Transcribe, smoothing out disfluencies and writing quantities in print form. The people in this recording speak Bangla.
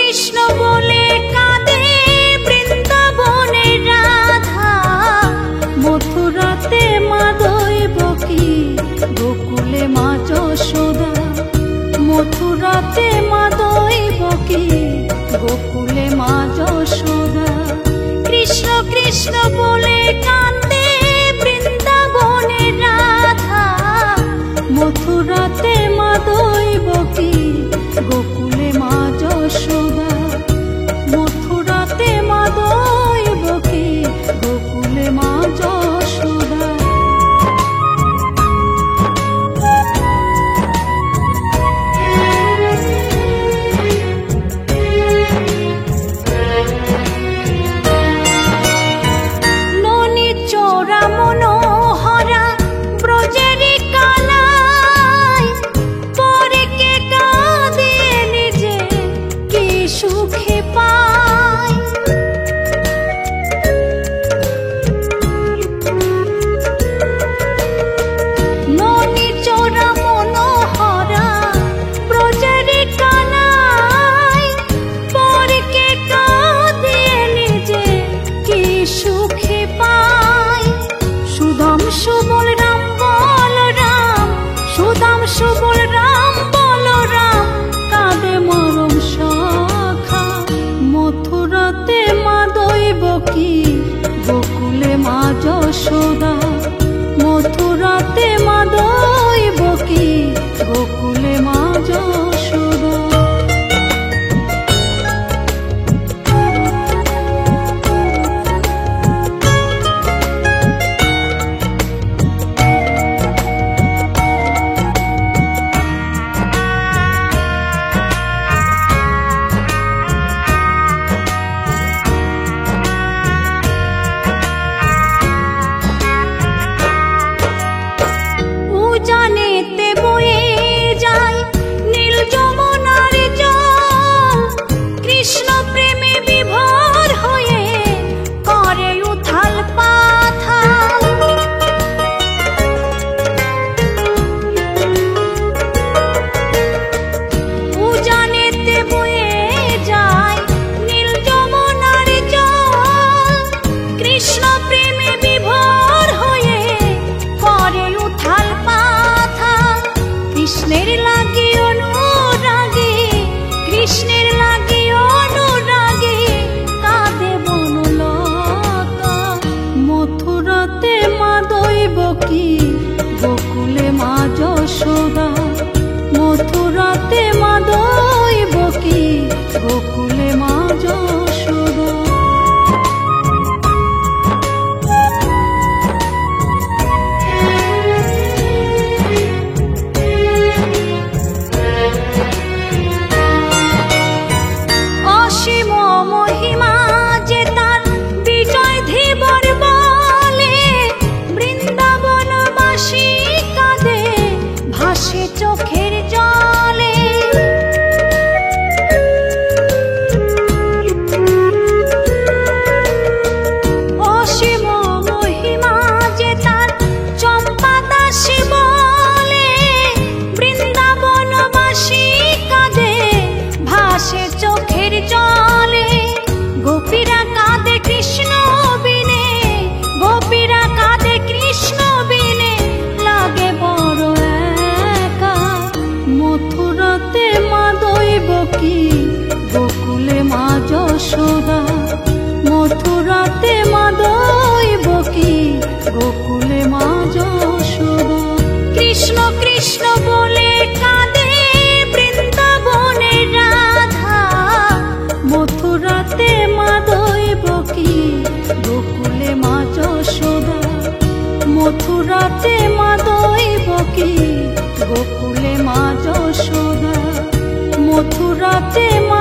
কৃষ্ণ বলে কাঁদে বৃন্দাবনের রাধা, মথুরাতে মা দৈবকী, গোকুলে মা যশোদা। মথুরাতে মা দৈবকী, গোকুলে মা যশোদা। কৃষ্ণ কৃষ্ণ বলে কাঁদে বৃন্দাবনের রাধা, মথুরাতে মা দৈবকী, গোকুলে মা যশোদা। মথুরাতে মা দৈবকী, গোকুলে মা যশোদা। ননি চোরা মনোহরা ব্রজেরি কানায়, পরে কে কাঁদে নিজে কি সুখে পায়। ননি চোরা মনোহরা ব্রজেরি কানায়, পরে কে কাঁদে নিজে কি সুখে পায়। সুদাম সুবল রাম বলরাম, সুদাম সুবল রাম বলরাম, কাঁদে মরম শাখা। মথুরাতে মা দৈবকী, গোকুলে মা যশোদা। মথুরাতে মা দৈবকী, গোকুলে মা যশোদা। উজানেতে বয়ে যায় নীল যমুনার জল, কৃষ্ণ প্রেমে বিভোর হয়ে করে উথাল পাথাল। উজানেতে বয়ে যায় নীল যমুনার জল, কৃষ্ণ প্রেমে বিভোর হয়ে করে উথাল পাথাল। কৃষ্ণের লাগি অনুরাগে, কৃষ্ণের লাগি অনুরাগে, কাঁদে বনলতা। মথুরাতে মা দৈবকী, গোকুলে মা যশোদা। মথুরাতে মা দৈবকী, গোকুলে মা যশোদা। অসীম মহিমা যে তার বিজয় ধীবর বলে, বৃন্দাবনবাসী কাঁদে ভাসে চোখের জলে। অসীম মহিমা যে তার চম্পা দাসী বলে, বৃন্দাবনবাসী কাঁদে ভাসে চোখের জলে। গোপীরা কাঁদে কৃষ্ণ বিনে, গোপীরা কাঁদে কৃষ্ণ বিনে, লাগে বড় একা। মথুরাতে মা দৈবকী, গোকুলে মা যশোদা। মথুরাতে মা দৈবকী, গোকুলে মা যশোদা। কৃষ্ণ কৃষ্ণ বলে কাঁদে বৃন্দাবনের রাধা, মথুরাতে মা দৈবকী, গোকুলে মা যশোদা। মথুরাতে মা দৈবকী, গোকুলে মা যশোদা। মথুরাতে মা